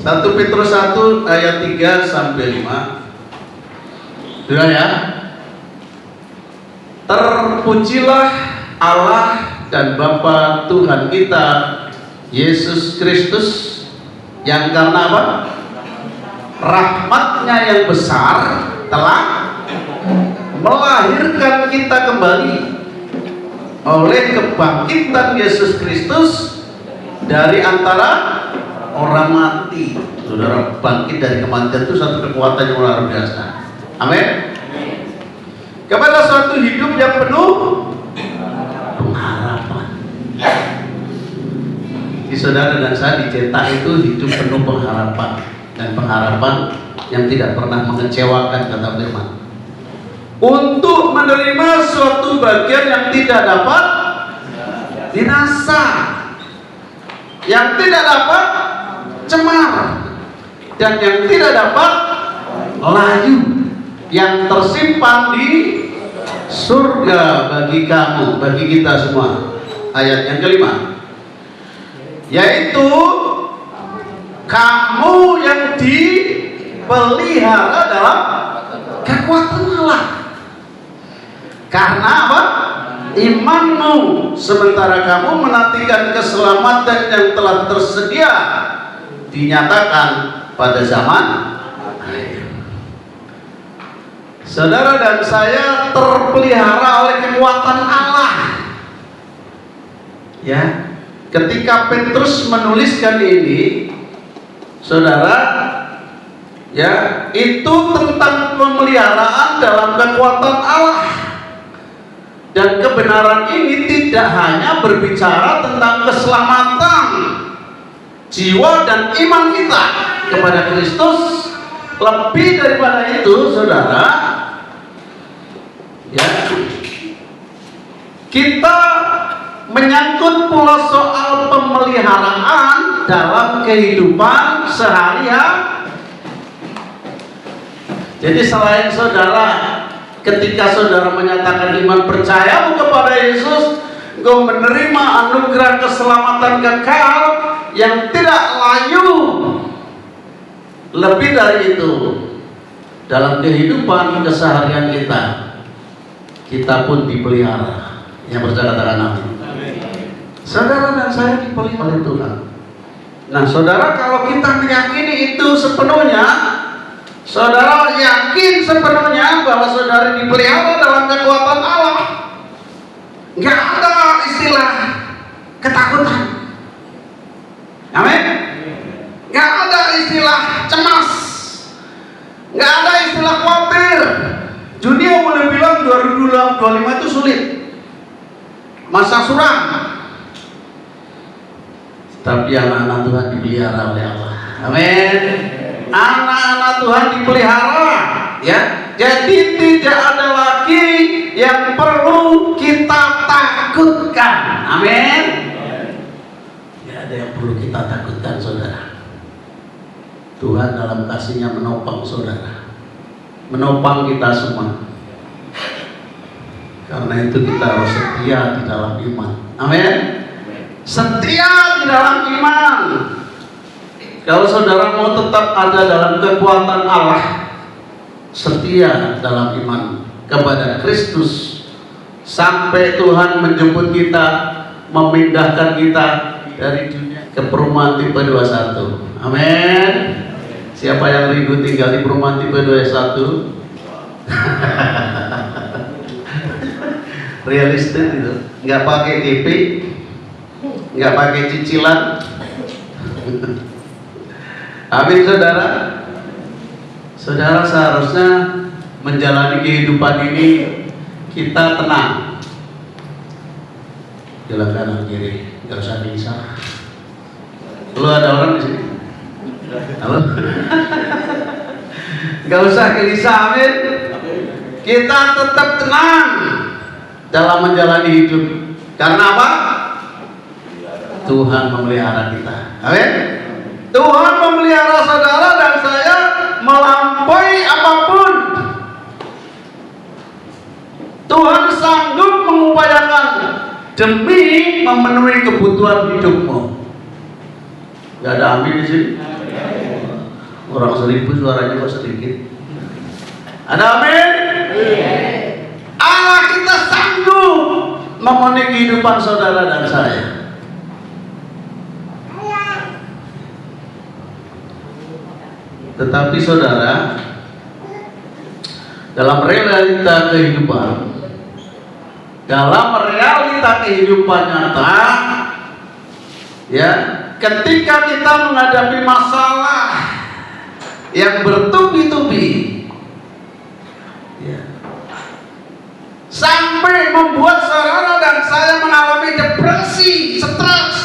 1 Petrus 1 ayat 3 sampai 5. Sudah ya? Terpujilah Allah dan Bapa Tuhan kita Yesus Kristus, yang karena apa? Rahmatnya yang besar telah melahirkan kita kembali oleh kebangkitan Yesus Kristus dari antara orang mati. Saudara, bangkit dari kematian itu satu kekuatan yang luar biasa. Amin. Kepada suatu hidup yang penuh pengharapan. Di saudara dan saya dicetak itu hidup penuh pengharapan, dan pengharapan yang tidak pernah mengecewakan, kata firman. Untuk menerima suatu bagian yang tidak dapat binasa, yang tidak dapat cemar, dan yang tidak dapat layu, yang tersimpan di surga bagi kamu, bagi kita semua. Ayat yang kelima, yaitu kamu yang dipelihara dalam kekuatan Allah. Karena apa? Imanmu, sementara kamu menantikan keselamatan yang telah tersedia dinyatakan pada zaman akhir. Saudara dan saya terpelihara oleh kekuatan Allah. Ya, ketika Petrus menuliskan ini, saudara, ya, itu tentang pemeliharaan dalam kekuatan Allah. Dan kebenaran ini tidak hanya berbicara tentang keselamatan jiwa dan iman kita kepada Kristus. Lebih daripada itu, saudara, ya, kita menyangkut pula soal pemeliharaan dalam kehidupan sehari-hari. Jadi selain saudara, ketika saudara menyatakan iman percaya kepada Yesus, engkau menerima anugerah keselamatan kekal yang tidak layu. Lebih dari itu, dalam kehidupan keseharian kita pun dipelihara. Yang percaya katakan amin. Saudara dan saya dipelihara oleh Tuhan. Nah, saudara, kalau kita meyakini itu sepenuhnya, saudara yakin sepenuhnya bahwa saudara dipelihara dalam kekuatan Allah, nggak ada istilah ketakutan. Amin. Nggak ada istilah cemas, nggak ada istilah khawatir. Dunia boleh bilang 2025 itu sulit, masa suram, tapi anak-anak Tuhan dipelihara oleh Allah. Amin. Anak-anak Tuhan dipelihara, ya. Jadi tidak ada lagi yang perlu kita takutkan. Amin. Tidak ada yang perlu kita takutkan, saudara. Tuhan dalam kasih-Nya menopang saudara, menopang kita semua. Karena itu kita harus setia di dalam iman. Amin. Setia di dalam iman. Kalau saudara mau tetap ada dalam kekuatan Allah, setia dalam iman kepada Kristus sampai Tuhan menjemput kita, memindahkan kita dari dunia ke perumahan tipe 21. Amin. Siapa yang rindu tinggal di perumahan tipe 21? Realistis itu, nggak pakai DP, nggak pakai cicilan. Amin, saudara. Saudara seharusnya menjalani kehidupan ini kita tenang. Jalan kanan kiri, nggak usah gelisah. Lu ada orang di sini? Halo? Nggak usah gelisah, amin. Kita tetap tenang dalam menjalani hidup. Karena apa? Tuhan memelihara kita. Amin. Tuhan memelihara saudara dan saya melampaui apapun. Tuhan sanggup mengupayakan demi memenuhi kebutuhan hidupmu. Gak ada amin di sini. Orang 1000 suaranya kok sedikit. Ada amin? Allah kita sanggup memenuhi kehidupan saudara dan saya. Tetapi saudara, dalam realita kehidupan nyata, ya, ketika kita menghadapi masalah yang bertubi-tubi, ya, sampai membuat saudara dan saya mengalami depresi, stres.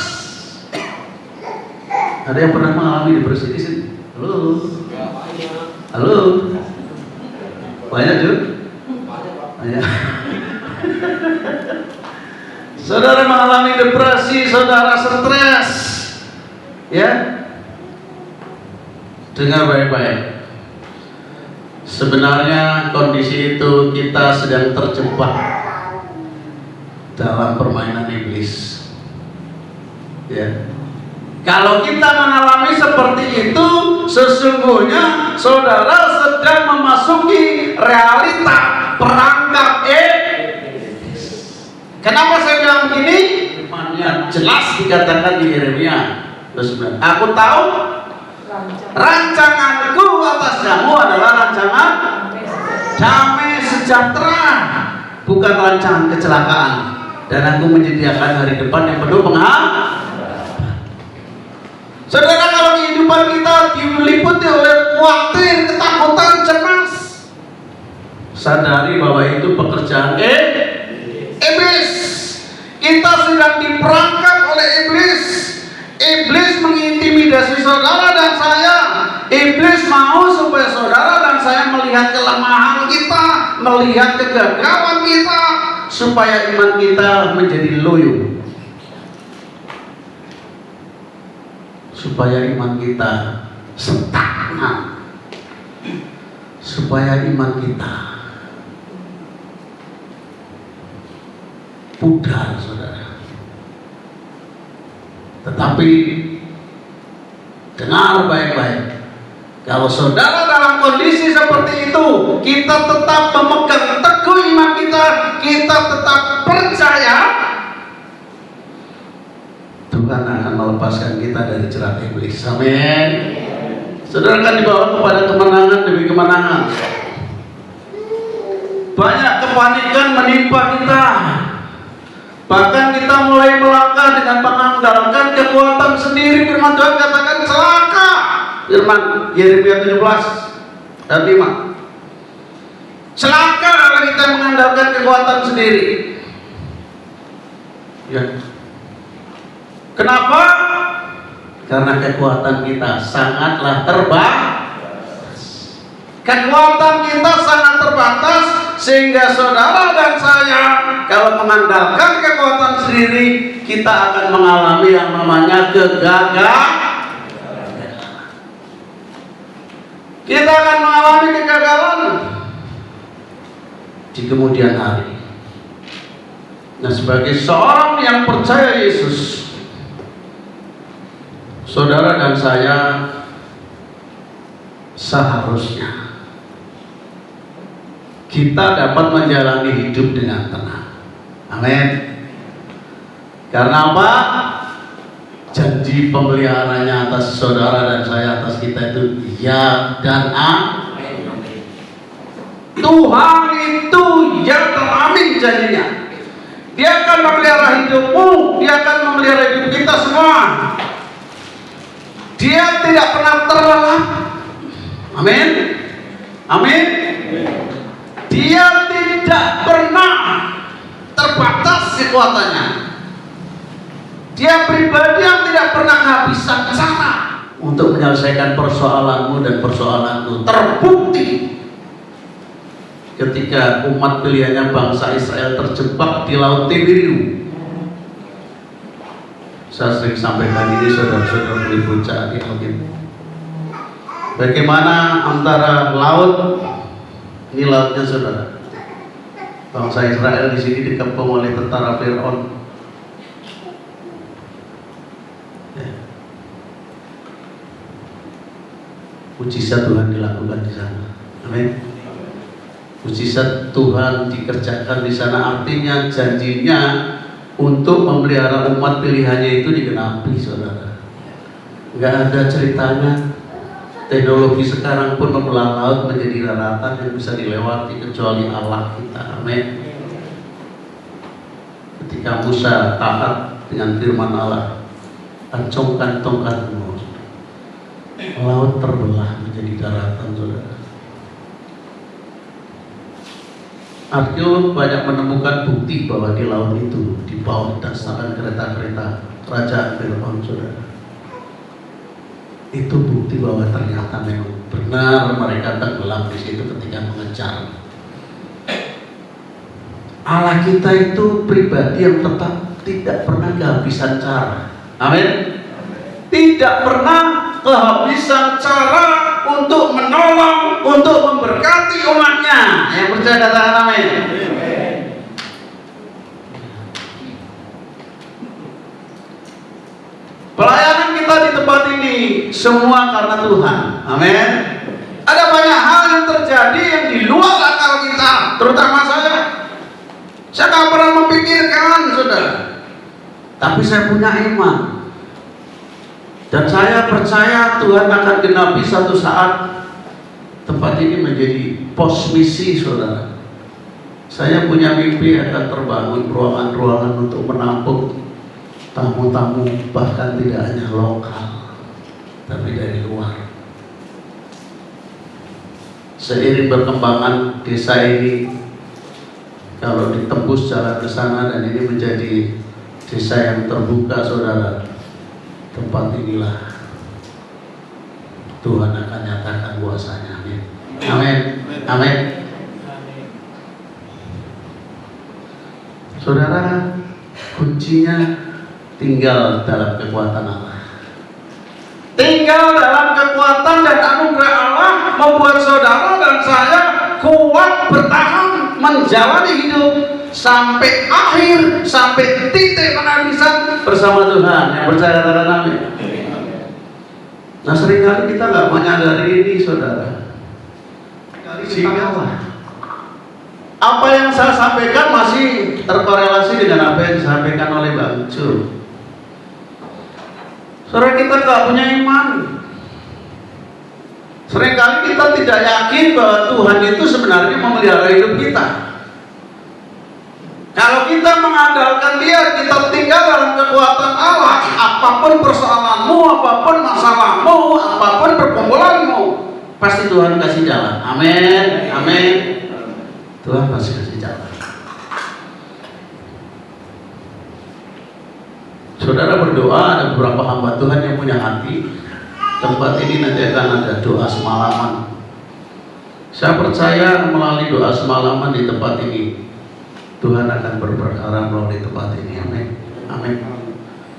Ada yang pernah mengalami depresi di sini? Halo, halo, banyak juga. Banyak. Saudara mengalami depresi, saudara stres, ya. Dengar baik-baik. Sebenarnya kondisi itu kita sedang terjebak dalam permainan iblis. Ya. Kalau kita mengalami seperti itu, sesungguhnya saudara sedang memasuki realita perangkap iblis. Kenapa saya bilang begini? Firman-Nya jelas dikatakan di Yeremia 9. Aku tahu rancanganku atas kamu adalah rancangan damai sejahtera, bukan rancangan kecelakaan. Dan aku menyediakan hari depan yang penuh pengharapan. Saudara, kalau kehidupan kita diliputi oleh khawatir, ketakutan, cemas, sadari bahwa itu pekerjaan iblis. Kita sedang diperangkap oleh iblis. Iblis mengintimidasi saudara dan saya. Iblis mau supaya saudara dan saya melihat kelemahan kita, melihat kegagalan kita, supaya iman kita menjadi loyo, supaya iman kita stagnan, supaya iman kita pudar, saudara. Tetapi dengar baik-baik, kalau saudara dalam kondisi seperti itu, kita tetap memegang teguh iman kita, kita tetap percaya, Tuhan akan melepaskan kita dari jerat iblis. Amin. Saudara akan dibawa kepada kemenangan demi kemenangan. Banyak kepanikan menimpa kita. Bahkan kita mulai melangkah dengan mengandalkan kekuatan sendiri. Firman Tuhan katakan celaka. Firman Yeremia 17 dan 5. Celaka kalau kita mengandalkan kekuatan sendiri. Ya. Kenapa? Karena kekuatan kita sangatlah terbatas. Kekuatan kita sangat terbatas, sehingga saudara dan saya kalau mengandalkan kekuatan sendiri, kita akan mengalami yang namanya kegagalan. Kita akan mengalami kegagalan di kemudian hari. Nah, sebagai seorang yang percaya Yesus, saudara dan saya seharusnya kita dapat menjalani hidup dengan tenang. Amin. Karena apa? Janji pemeliharanya atas saudara dan saya, atas kita itu ya dan amin. Tuhan itu ya dan amin janjinya. Dia akan memelihara hidupmu, Dia akan memelihara hidup kita semua. Dia tidak pernah terlelap. Amin. Amin. Dia tidak pernah terbatas kekuatannya. Dia pribadi yang tidak pernah kehabisan cara untuk menyelesaikan persoalanmu dan persoalanku. Terbukti ketika umat pilihannya bangsa Israel terjebak di Laut Tiberium. Saya sering sampaikan ini, saudara-saudara boleh baca di Alkitab. Bagaimana antara laut, ini lautnya saudara, bangsa Israel di sini dikepung oleh tentara Firaun. mujizat Tuhan dilakukan di sana. Amin. Mujizat Tuhan dikerjakan di sana, artinya janjinya untuk memelihara umat pilihannya itu digenapi, saudara. Nggak ada ceritanya teknologi sekarang pun membelah laut menjadi daratan yang bisa dilewati kecuali Allah kita. Amin. Ketika Musa taat dengan firman Allah, acungkan tongkatmu, laut terbelah menjadi daratan, saudara. Arkeolog banyak menemukan bukti bahwa di laut itu, di bawah dasar kereta-kereta kerajaan Firaun, saudara. Itu bukti bahwa ternyata memang benar mereka tenggelam di situ ketika mengejar. Allah kita itu pribadi yang tetap tidak pernah kehabisan cara. Amin. Tidak pernah kehabisan cara untuk menolong, untuk memberkati umatnya. Yang percaya katakan amin. Pelayanan kita di tempat ini semua karena Tuhan. Amin. Ada banyak hal yang terjadi yang di luar akal kita, terutama saya. Saya tidak pernah memikirkan, saudara. Tapi saya punya iman. Dan saya percaya Tuhan akan genapi satu saat tempat ini menjadi pos misi, saudara. Saya punya mimpi akan terbangun ruangan-ruangan untuk menampung tamu-tamu, bahkan tidak hanya lokal, tapi dari luar. Seiring perkembangan desa ini, kalau ditembus jalan ke sana dan ini menjadi desa yang terbuka, saudara, tempat inilah Tuhan akan nyatakan kuasanya. Amin. Amin. Amin. Saudara, kuncinya tinggal dalam kekuatan Allah. Tinggal dalam kekuatan dan anugerah Allah membuat saudara dan saya kuat bertahan menjalani hidup sampai akhir, sampai titik penghabisan bersama Tuhan. Yang percaya katakan amin. Nah, seringkali kita nggak menyadari ini, saudara. Sehingga apa yang saya sampaikan masih terkorelasi dengan apa yang disampaikan oleh Bang Jo. Saudara, kita nggak punya iman. Seringkali kita tidak yakin bahwa Tuhan itu sebenarnya memelihara hidup kita. Kalau kita mengandalkan Dia, kita tinggal dalam kekuatan Allah. Apapun persoalanmu, apapun masalahmu, apapun pergumulanmu, pasti Tuhan kasih jalan. Amin. Amin. Tuhan pasti kasih jalan. Saudara berdoa, ada beberapa hamba Tuhan yang punya hati. Tempat ini nanti akan ada doa semalaman. Saya percaya melalui doa semalaman di tempat ini, Tuhan akan berperkara melalui tempat ini. Amin. Amin.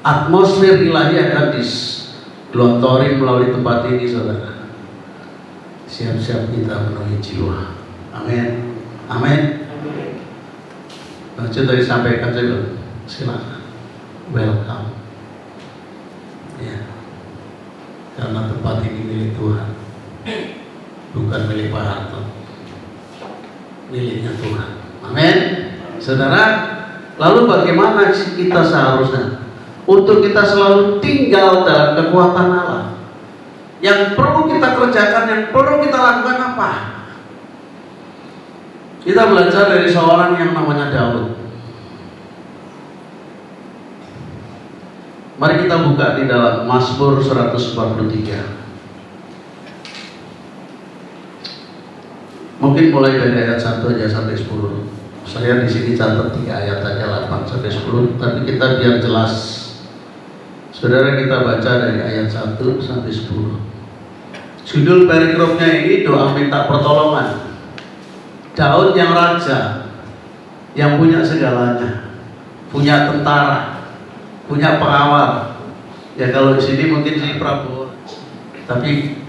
Atmosfer ilahi akan digelontorin melalui tempat ini, saudara. Siap-siap kita menuhi jiwa. Amin. Amin. Baca tadi sampaikan juga. Silakan. Welcome. Ya. Karena tempat ini milik Tuhan, bukan milik Pak Harto, miliknya Tuhan. Amin. Saudara, lalu bagaimana kita seharusnya untuk kita selalu tinggal dalam kekuatan Allah? Yang perlu kita kerjakan, yang perlu kita lakukan apa? Kita belajar dari seorang yang namanya Daud. Mari kita buka di dalam Mazmur 143. Mungkin mulai dari ayat 1 aja sampai 10. Saya di sini catat 3 ayat saja, 8 sampai 10, tapi kita biar jelas. Saudara, kita baca dari ayat 1 sampai 10. Judul perikrofnya ini doa minta pertolongan. Daud yang raja, yang punya segalanya, punya tentara, punya pengawal. Ya kalau di sini mungkin si Prabowo, tapi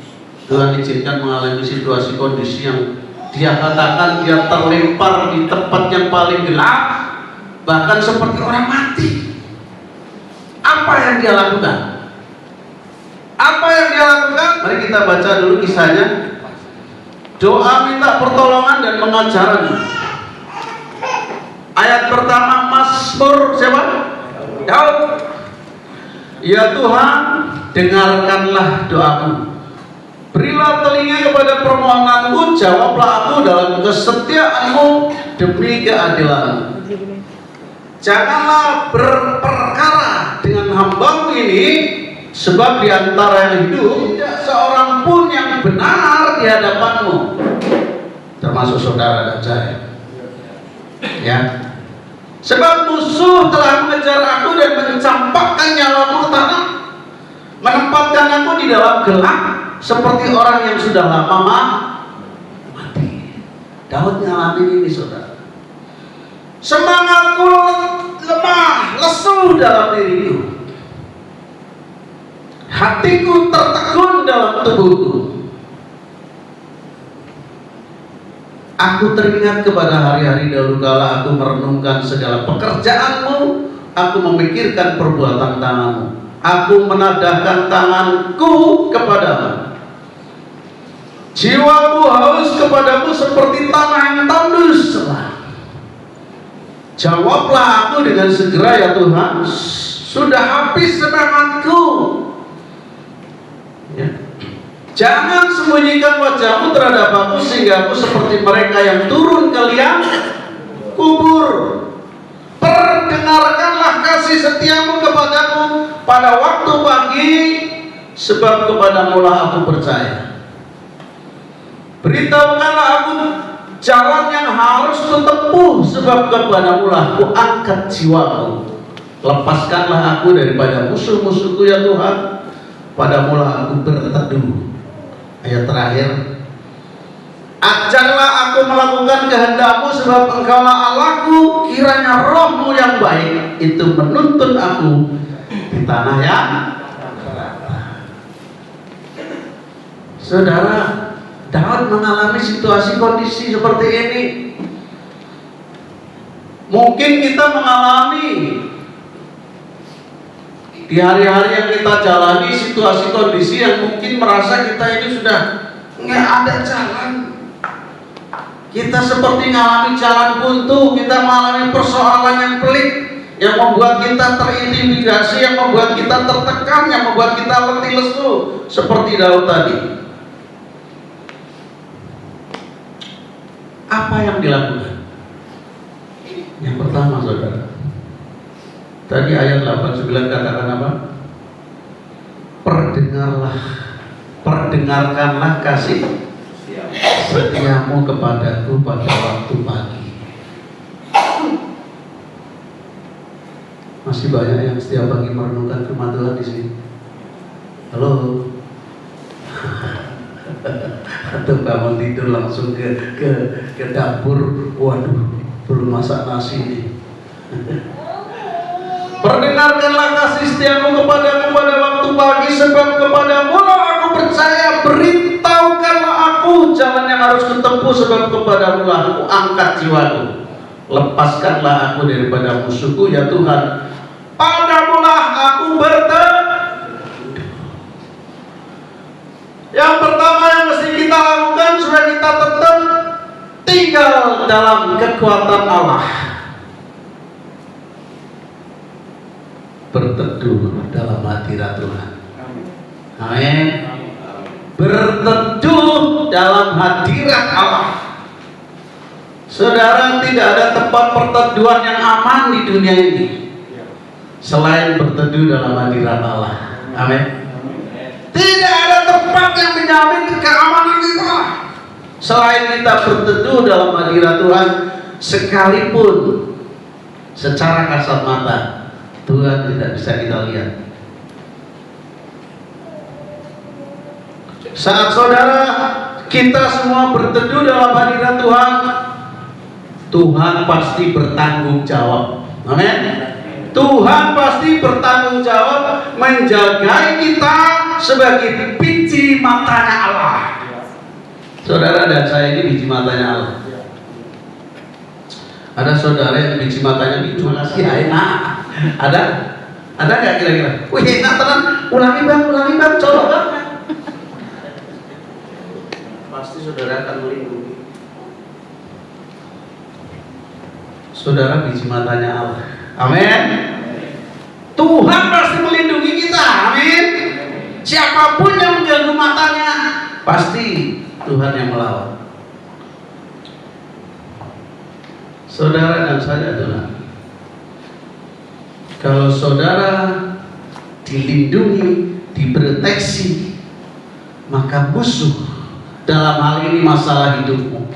Tuhan izinkan mengalami situasi kondisi yang dia katakan dia terlempar di tempat yang paling gelap, bahkan seperti orang mati. Apa yang dia lakukan? Apa yang dia lakukan? Mari kita baca dulu kisahnya. Doa minta pertolongan dan pengajaran. Ayat pertama Mazmur siapa? Daud. Ya Tuhan, dengarkanlah doaku. Berilah telinga kepada permohonanku, jawablah aku dalam kesetiaanmu demi keadilan. Janganlah berperkara dengan hambamu ini, sebab di antara yang hidup tidak seorang pun yang benar di hadapanmu, termasuk saudara dan saya. Ya, sebab musuh telah mengejar aku dan mencampakkan nyawaku ke tanah, menempatkan aku di dalam gelap seperti orang yang sudah lama mati. Daud ngalamin ini, saudara. Semangatku lemah, lesu dalam diriku. Hatiku tertegun dalam tubuhku. Aku teringat kepada hari-hari dahulu kala aku merenungkan segala pekerjaanmu, aku memikirkan perbuatan tanganmu. Aku menadahkan tanganku kepadamu. Jiwaku haus kepadamu seperti tanah yang tandus. Jawablah aku dengan segera ya Tuhan. Sudah habis semangatku. Ya. Jangan sembunyikan wajahmu terhadap aku sehingga aku seperti mereka yang turun ke liang kubur. Perdengarkanlah kasih setiamu kepadaku pada waktu pagi, sebab kepadamu lah aku percaya. Beritahukanlah aku jalan yang harus kutempuh, sebab kepadamu lah ku angkat jiwaku. Lepaskanlah aku daripada musuh-musuhku ya Tuhan, padamu lah aku berteduh. Ayat terakhir, ajarlah aku melakukan kehendak-Mu, sebab Engkaulah Allahku. Kiranya roh-Mu yang baik itu menuntun aku di tanah yang saudara. Daud mengalami situasi kondisi seperti ini. Mungkin kita mengalami di hari-hari yang kita jalani situasi kondisi yang mungkin merasa kita ini sudah nggak ada jalan. Kita seperti mengalami jalan buntu, kita mengalami persoalan yang pelik, yang membuat kita terintimidasi, yang membuat kita tertekan, yang membuat kita letih lesu, seperti Daud tadi. Apa yang dilakukan? Yang pertama, saudara, tadi ayat 89 katakan apa? Perdengarkanlah kasih setiamu kepadaku pada waktu pagi. Masih banyak yang setiap pagi merenungkan firman Tuhan di sini. Halo. Atau bangun tidur langsung ke dapur, waduh, belum masak nasi nih. Perdengarkanlah kasih setiamu kepadaku pada waktu pagi, sebab kepadamu lah aku percaya. Beritahukanlah aku jalan yang harus kutempuh, sebab kepadamu lah aku angkat jiwaku. Lepaskanlah aku daripada musuhku ya Tuhan, padamu lah aku berteduh. Yang pertama yang mesti kita lakukan supaya kita tetap tinggal dalam kekuatan Allah, berteduh dalam hadirat Tuhan. Amin. Berteduh dalam hadirat Allah. Saudara, tidak ada tempat perteduhan yang aman di dunia ini selain berteduh dalam hadirat Allah. Amin. Tidak ada tempat yang menjamin keamanan kita selain kita berteduh dalam hadirat Tuhan. Sekalipun secara kasat mata Tuhan tidak bisa kita lihat. Saat saudara kita semua berteduh dalam hadirat Tuhan, Tuhan pasti bertanggung jawab. Amin. Tuhan pasti bertanggung jawab menjagai kita sebagai biji matanya Allah. Saudara dan saya ini biji matanya Allah. Ada saudara yang biji matanya diculasi enak. Ada nggak kira-kira? Wih, enak tenan. Ulangi bang, colok bang. saudara akan melindungi. Saudara biji matanya Allah. Amin. Tuhan pasti melindungi kita. Amin. Siapapun yang mengganggu matanya, pasti Tuhan yang melawan. Saudara dan saya adalah, kalau saudara dilindungi, diproteksi, maka musuh dalam hal ini masalah hidupmu,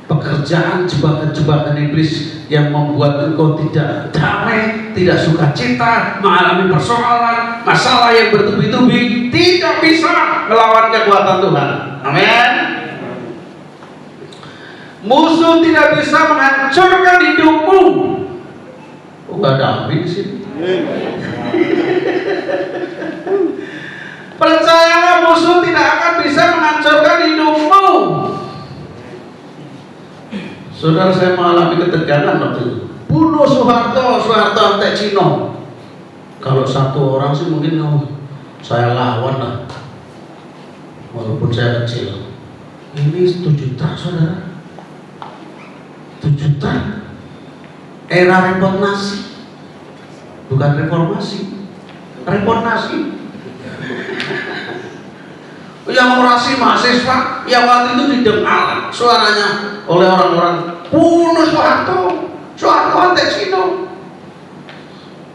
pekerjaan, jebakan-jebakan iblis yang membuat engkau tidak damai, tidak sukacita, mengalami persoalan, masalah yang bertubi-tubi, tidak bisa melawan kekuatan Tuhan. Amin. Musuh tidak bisa menghancurkan hidupmu. Enggak ada amin sih. Percayalah, musuh tidak akan bisa menghancurkan hidupmu. Saudara, saya mengalami ketegangan waktu itu. Bunuh Soeharto antek Cino. Kalau satu orang sih mungkin saya lawan lah, walaupun saya kecil. Ini 7 juta, saudara. 7 juta. Era reformasi, bukan reformasi, reformasi. Yang orasi mahasiswa yang waktu itu didengar suaranya oleh orang-orang, bunuh Soeharto antek Cino.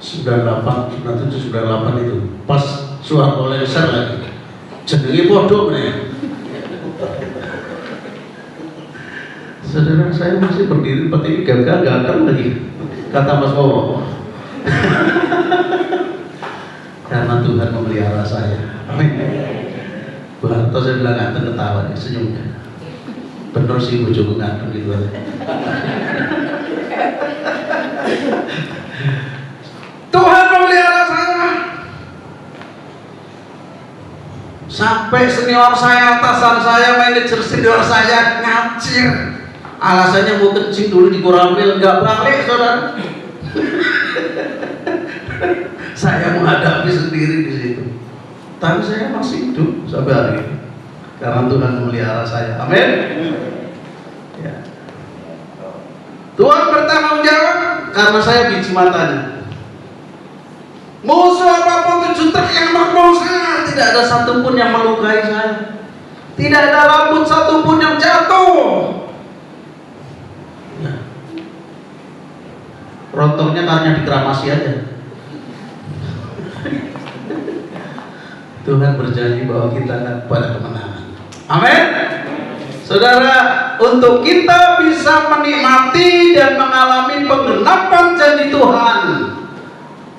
98, 97, 98 itu pas Soeharto lengser lagi, jenenge bodoh nih. Saudara, saya masih berdiri seperti ini, gagal lagi, kata Mas Bowo. Karena Tuhan memelihara saya. Amin. Bu Harto saya bilang ganteng, ketawa, senyumnya. Bener sih bojoku ganteng gitu aja. Tuhan memelihara saya. Sampai senior saya, atasan saya, manajer senior saya ngacir. Alasannya mau kencing dulu di Koramil, nggak balik, saudara. Saya menghadapi sendiri di situ. Tapi saya masih hidup sampai hari ini karena Tuhan memelihara saya. Amin. Ya. Tuhan bertanggung jawab karena saya biji matanya. Musuh apapun 7 truk yang memukul saya, tidak ada satupun yang melukai saya. Tidak ada rambut satupun yang jatuh. Ya. Rontoknya karena dikeramasi aja. Tuhan berjanji bahwa kita akan pada kemenangan. Amin. Saudara, untuk kita bisa menikmati dan mengalami penggenapan janji Tuhan,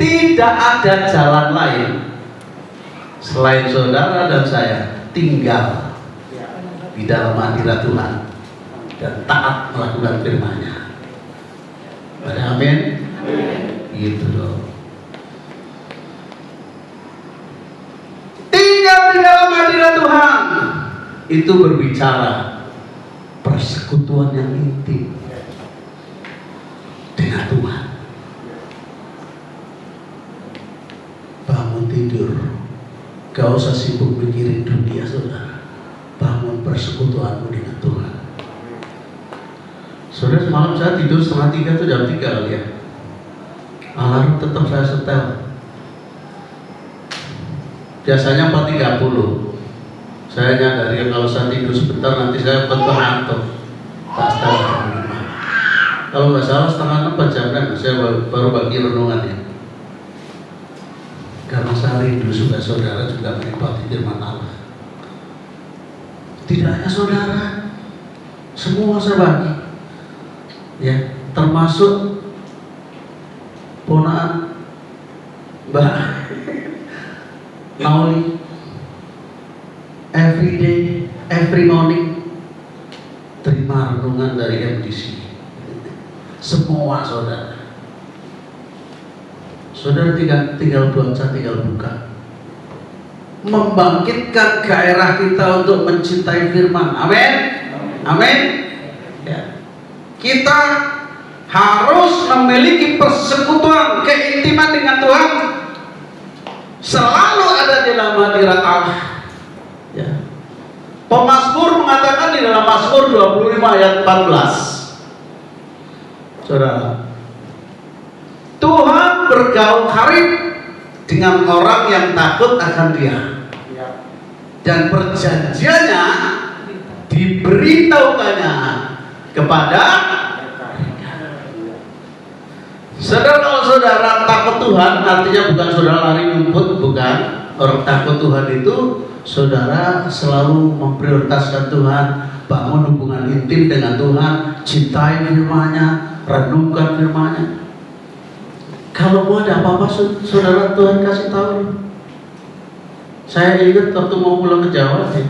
tidak ada jalan lain selain saudara dan saya tinggal di dalam hadirat Tuhan dan taat melakukan firman-Nya. Amin. Gitu loh. Tinggal di dalam hadirat Tuhan itu berbicara persekutuan yang intim dengan Tuhan. Bangun tidur, gak usah sibuk mikirin dunia, saudara. Bangun persekutuanmu dengan Tuhan. Saudara, semalam saya tidur 2:30 itu jam 3 kali ya. Alarm tetap saya setel. Biasanya 4:30. Saya nyadari kalau saya tidur sebentar nanti saya ngantuk. Tak setel jam 5. Kalau nggak salah 5:30 jam 6 saya baru bagi renungan ya. Karena saya rindu juga saudara juga menikmati firman Allah. Tidak hanya saudara, semua saya bagi. Ya, termasuk ponakan Mbak Nauli. Every day, every morning terima renungan dari MDC. Semua saudara. Saudara tinggal baca, tinggal buka. Membangkitkan gairah kita untuk mencintai firman. Amin. Amin. Ya. Kita harus memiliki persekutuan, keintiman dengan Tuhan. Selalu ada di dalam hadirat Allah. Ya. Pemazmur mengatakan dikatakan di dalam Mazmur 25 ayat 14. Saudara, Tuhan bergaul karib dengan orang yang takut akan Dia. Dan perjanjiannya diberitahukannya kepada saudara. Kalau saudara takut Tuhan, artinya bukan saudara lari nyumput, bukan. Orang takut Tuhan itu saudara selalu memprioritaskan Tuhan, bangun hubungan intim dengan Tuhan, cintai firman-Nya, renungkan firman-Nya. Kalau mau ada apa-apa, saudara, Tuhan kasih tahu. Saya ingat waktu mau pulang ke Jawa sih,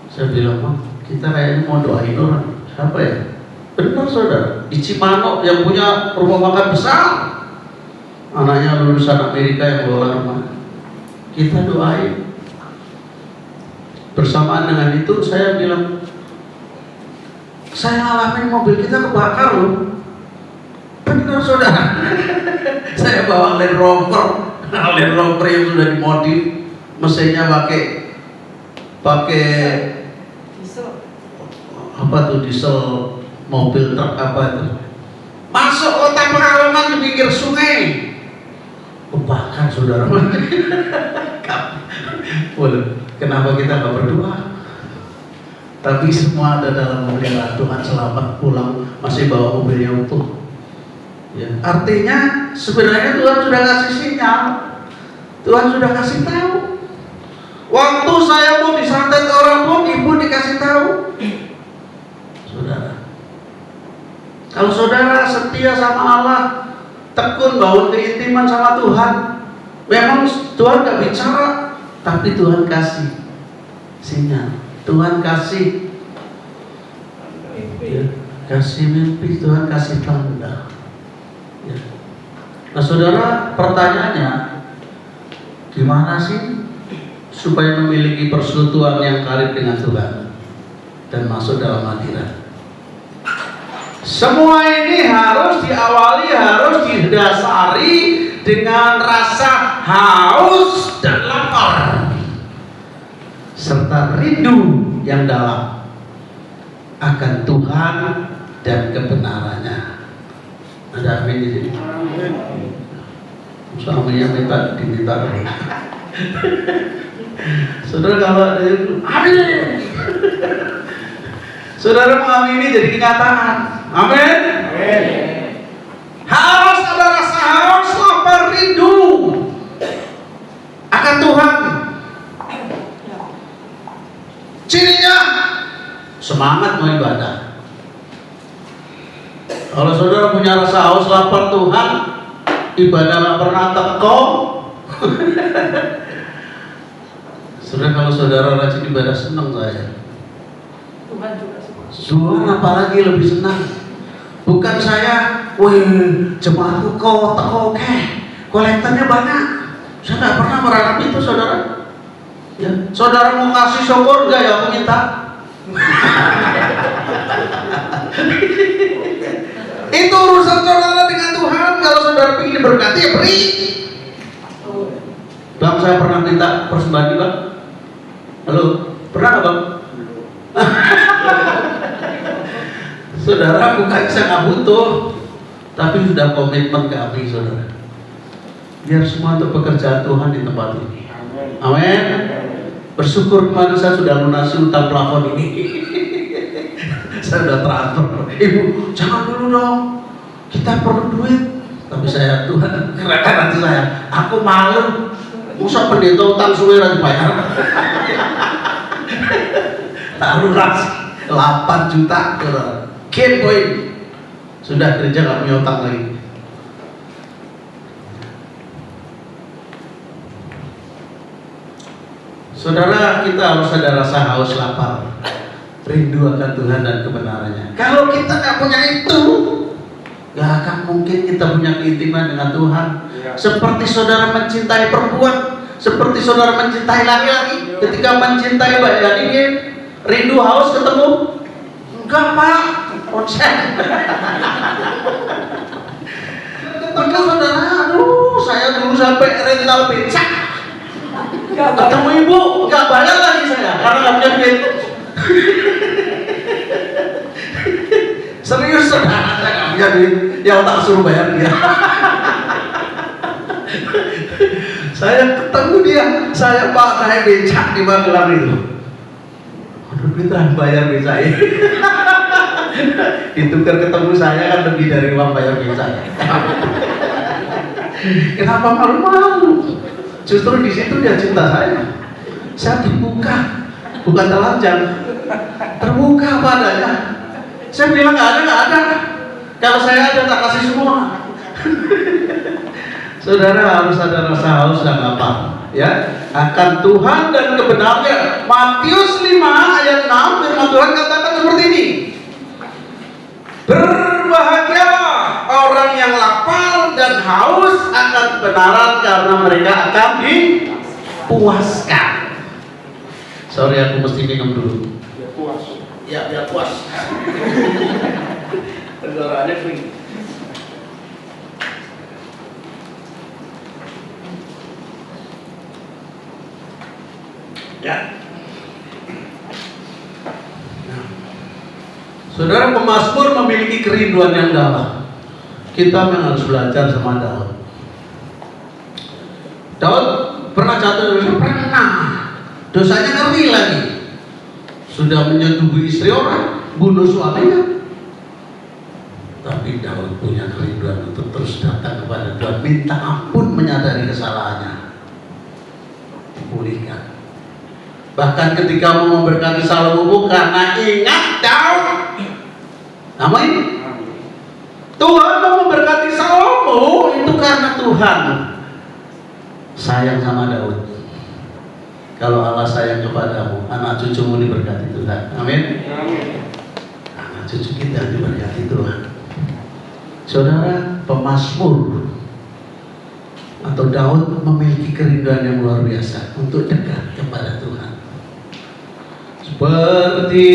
saya bilang, kita kayaknya mau doain orang. Siapa ya? Benar saudara, di Cimano yang punya rumah makan besar, anaknya lulusan Amerika yang bawa rumah. Kita doain. Bersamaan dengan itu saya bilang, saya ngalamin mobil kita kebakar loh. Benar saudara. Saya bawa Land Rover yang sudah dimodif, mesinnya pakai apa tuh, diesel mobil truk apa itu. Masuk kota Pekalongan di pinggir sungai, kebakar saudara. Kenapa kita nggak berdoa? Tapi semua ada dalam mobil Tuhan, selamat pulang, masih bawa mobilnya utuh. Ya, artinya sebenarnya Tuhan sudah kasih sinyal, Tuhan sudah kasih tahu. Waktu saya mau disantet orang pun ibu dikasih tahu. Saudara, kalau saudara setia sama Allah, tekun bangun keintiman sama Tuhan, memang Tuhan gak bicara, tapi Tuhan kasih sinyal, Tuhan kasih kasih mimpi, Tuhan kasih tanda. Ya. Nah saudara, pertanyaannya, gimana sih supaya memiliki persekutuan yang karib dengan Tuhan dan masuk dalam hadirat? Semua ini harus diawali, harus didasari dengan rasa haus dan lapar, serta rindu yang dalam akan Tuhan dan kebenarannya. Ada amin di sini. Suaminya diminta. Saudara kalau ada yang amin, saudara mengamini jadi kenyataan. Amin. Harus ada rasa haus, lapar, rindu akan Tuhan. Cirinya semangat mau ibadah. Kalau saudara punya rasa haus lapar Tuhan, ibadah nggak pernah teko. Saudara, kalau saudara rajin ibadah senang saya. Tuhan juga senang. Tuhan apalagi lebih senang. Bukan saya, wih jemaatku kau teko kolektornya banyak. Saya nggak pernah berharap itu saudara. Ya, saudara mau kasih syukur nggak ya aku minta? Itu urusan saudara dengan Tuhan. Kalau saudara ingin diberkati ya beri. Bang, saya pernah minta persembahan Bang. Halo, pernah nggak Bang? Saudara, bukan saya nggak butuh, tapi sudah komitmen kami saudara. Biar semua untuk pekerjaan Tuhan di tempat ini. Amin. Bersyukur kemarin saya sudah lunasi utang plafon ini. Saya sudah transfer. Ibu, jangan dulu dong. Kita perlu duit. Tapi saya, Tuhan, kerahkan hati saya. Aku malu. Masa pendeta utang suwe lagi bayar. Taruhlah 8 juta. Game point. Sudah kerja nggak punya utang lagi. Saudara, kita harus ada rasa haus lapar, rindu akan Tuhan dan kebenarannya. Kalau kita nggak punya itu, nggak akan mungkin kita punya keintiman dengan Tuhan. Seperti saudara mencintai perempuan, seperti saudara mencintai laki-laki. Ketika mencintai badan ini, rindu haus ketemu? Enggak Pak, konsen. Ketika saudara, aduh, saya dulu sampai rental becak. Ketemu ibu, nggak bayar lagi saya karena nggak punya duit. punya duit, yang tak suruh bayar dia. Saya ketemu dia, saya Pak naik becak di Magelang itu. Aduh, kita bayar becak ini. Ditukar ketemu saya kan lebih dari uang bayar becak. Kenapa malu-malu? Justru di situ dia cinta saya. Saya terbuka, bukan telanjang, terbuka padanya. Saya bilang nggak ada. Kalau saya ada tak kasih semua. Saudara harus ada rasa haus dan lapar, ya, akan Tuhan dan kebenarannya. Matius 5 ayat 6 firman Tuhan katakan seperti ini. Berbahagialah orang yang lapar dan haus akan kebenaran karena mereka akan dipuaskan. Sorry, aku mesti minum dulu. Biar puas. Ya, biar puas. Tenggorokannya free. Ya. Nah. Saudara, pemazmur memiliki kerinduan yang dalam. Kita memang harus belajar sama Daud. Daud pernah jatuh dosa? Pernah. Dosanya ngeri lagi. Sudah menyetubuhi istri orang, bunuh suaminya. Tapi Daud punya kerinduan untuk terus datang kepada Tuhan, minta ampun, menyadari kesalahannya, dipulihkan. Bahkan ketika mau memberkati Salomo, karena ingat Daud. Amin. Tuhan mau memberkati Salomo itu karena Tuhan sayang sama Daud. Kalau Allah sayang kepadamu, anak cucumu diberkati Tuhan. Amin. Anak cucu kita diberkati Tuhan. Saudara, pemazmur atau Daud memiliki kerinduan yang luar biasa untuk dekat kepada Tuhan. Seperti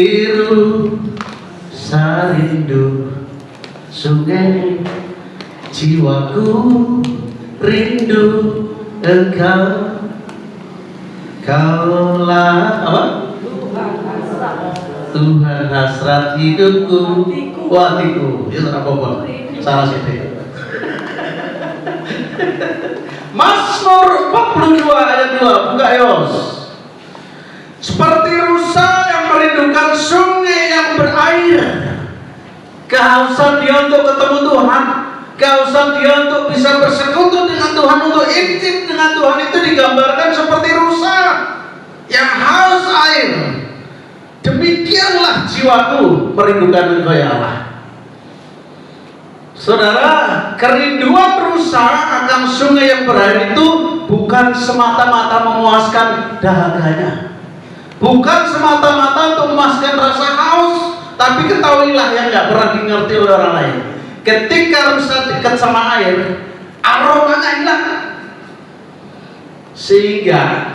rusa rindu sungai, jiwaku rindu Engkau. Kaulah apa? Tuhan hasrat hidupku, hatiku. Ya salah apa? Salah sih. Mazmur 42 ayat 2, buka Yos. Seperti rusa yang merindukan sungai yang berair, kehausan dia untuk ketemu Tuhan, kehausan dia untuk bisa bersekutu dengan Tuhan, untuk intim dengan Tuhan, itu digambarkan seperti rusa yang haus air. Demikianlah jiwaku merindukan Engkau ya Allah. Saudara, kerinduan rusa akan sungai yang berair itu bukan semata-mata memuaskan dahaganya, bukan semata-mata untuk memuaskan rasa haus, tapi ketahuilah yang gak pernah dimengerti oleh orang lain. Ketika rusa dekat sama air, aromanya hilang, sehingga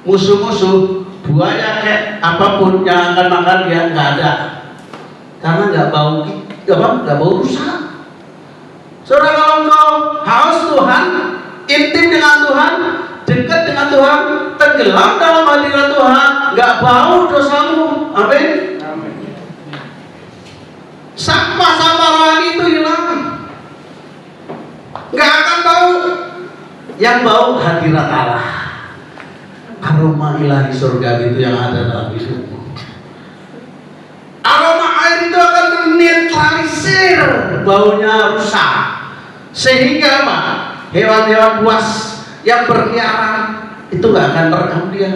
musuh-musuh, buaya kayak apapun yang akan makan dia nggak ada, karena nggak bau rusa. Saudara, kalau engkau haus Tuhan, intim dengan Tuhan, dekat dengan Tuhan, tenggelam dalam hadirat Tuhan, nggak bau dosamu. Amin. Sampah-sampah rohani itu hilang, nggak akan bau. Yang bau hadirat Allah, aroma ilahi surga itu yang ada dalam hidupmu. Aroma air itu akan menetralisir baunya rusa, sehingga apa? Hewan-hewan buas yang berkeliaran itu nggak akan merekam dia,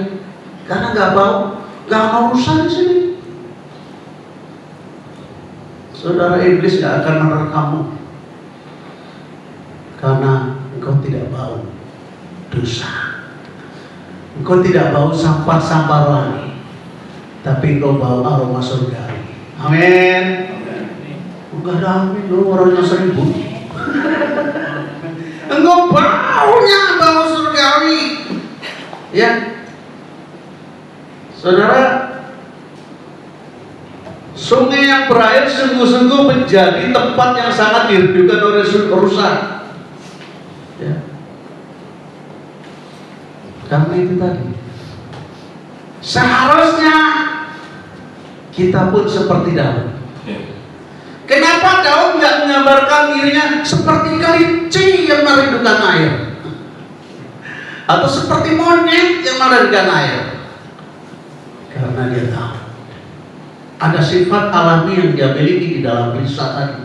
karena nggak bau, nggak mau rusa di sini. Saudara, iblis nggak akan merekammu, karena engkau tidak bau dosa. Engkau tidak bau sampah-sampah rohani, tapi engkau bau aroma surgawi. Amin. Enggak ada amin, lu orangnya 1000. Engkau baunya bau surgawi. Ya, saudara, sungai yang berair sungguh-sungguh menjadi tempat yang sangat dirindukan oleh rusa. Ya. Karena itu tadi, seharusnya kita pun seperti Daud. Kenapa Daud nggak menggambarkan dirinya seperti kelinci yang merindukan air, atau seperti monyet yang merindukan air? Karena dia tahu ada sifat alami yang dia miliki di dalam Risa tadi.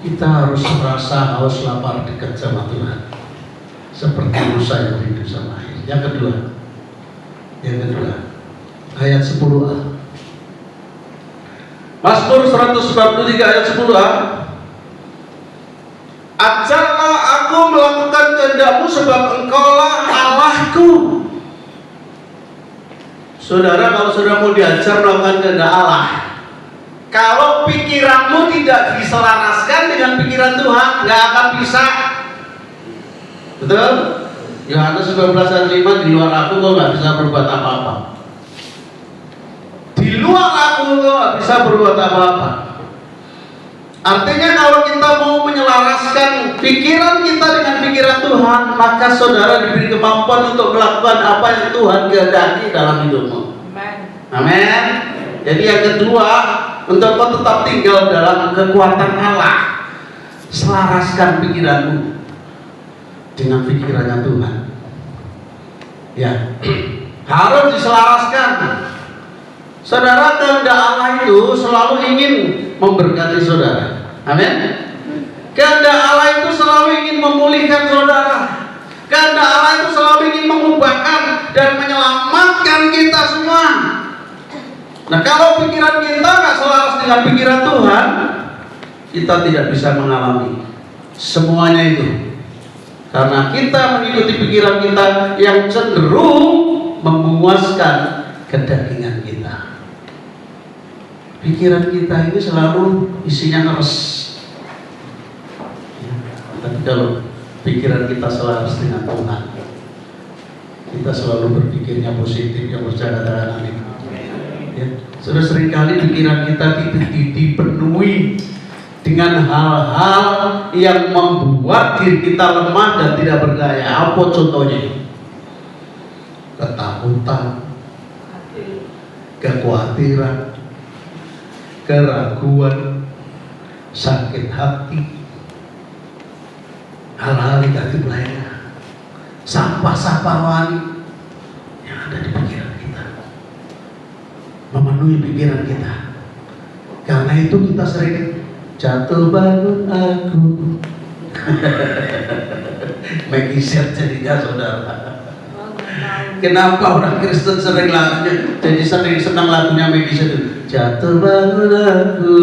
Kita harus merasa haus lapar dekat sama Tuhan, seperti Musa yang rindu sama air. Yang kedua, ayat 10a. Mazmur 143 ayat 10a. Ajarlah aku melakukan kehendak-Mu sebab Engkaulah Allahku. Saudara, kalau saudara mau diajar melakukan kehendak Allah, kalau pikiranmu tidak diselaraskan dengan pikiran Tuhan, nggak akan bisa. Betul? Yohanes 19 ayat 5, di luar aku kau nggak bisa berbuat apa-apa. Di luar aku kau nggak bisa berbuat apa-apa. Artinya kalau kita mau menyelaraskan pikiran kita dengan pikiran Tuhan, maka saudara diberi kemampuan untuk melakukan apa yang Tuhan kehendaki dalam hidupmu. Amin. Jadi yang kedua, untuk kau tetap tinggal dalam kekuatan Allah, selaraskan pikiranmu dengan pikirannya Tuhan. Ya, harus diselaraskan. Saudara, kehendak Allah itu selalu ingin memberkati saudara. Amin. Kehendak Allah itu selalu ingin memulihkan saudara. Kehendak Allah itu selalu ingin mengubahkan dan menyelamatkan kita semua. Nah, kalau pikiran kita nggak selaras dengan pikiran Tuhan, kita tidak bisa mengalami semuanya itu. Karena kita mengikuti pikiran kita yang cenderung memuaskan kedagingan kita. Pikiran kita ini selalu isinya ngeres. Ya, tapi kalau pikiran kita selaras dengan Tuhan, kita selalu berpikirnya positif, yang bercanda-canda. Ya, sudah seringkali pikiran kita dipenuhi dengan hal-hal yang membuat diri kita lemah dan tidak berdaya. Apa contohnya? Ketakutan, kekhawatiran, keraguan, sakit hati, hal-hal negatif lainnya, sampah-sampah rohani yang ada di pikiran kita, memenuhi pikiran kita. Karena itu kita sering jatuh bangun aku. Megiset jadinya saudara. Kenapa orang Kristen sering lagunya, jadi sering senang lagunya Megiset itu? Jatuh bangun aku.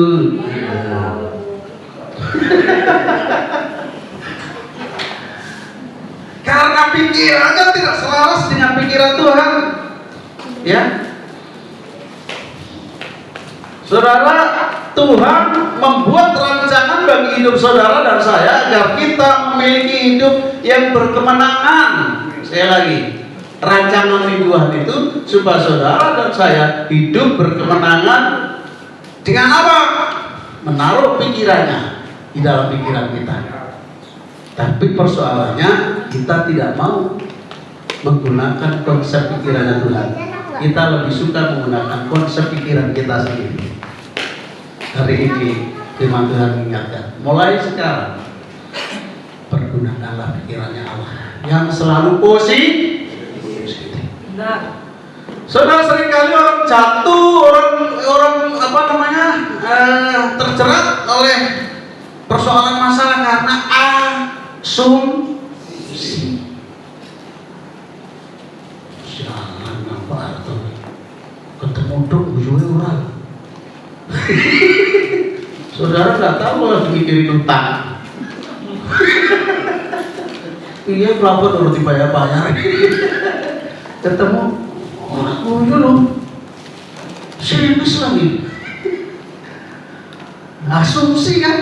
Karena pikirannya tidak selaras dengan pikiran Tuhan. Ya, saudara, Tuhan membuat rancangan bagi hidup saudara dan saya agar kita memiliki hidup yang berkemenangan. Sekali lagi, rancangan Tuhan itu supaya saudara dan saya hidup berkemenangan dengan apa? Menaruh pikirannya di dalam pikiran kita. Tapi persoalannya kita tidak mau menggunakan konsep pikirannya Tuhan. Kita lebih suka menggunakan konsep pikiran kita sendiri. Hari ini firman Tuhan mengingatkan, mulai sekarang pergunakanlah pikirannya Allah yang selalu positif. Benar. Saudara, seringkali orang jatuh, orang terjerat oleh persoalan masalah karena asumsi. Jangan apa tuh ketemu dong ujungnya orang. Saudara nggak tahu malah mikirin utang. Iya, pelapor harus dibayar-bayar. Ketemu aku dulu serius lagi. Asumsi kan?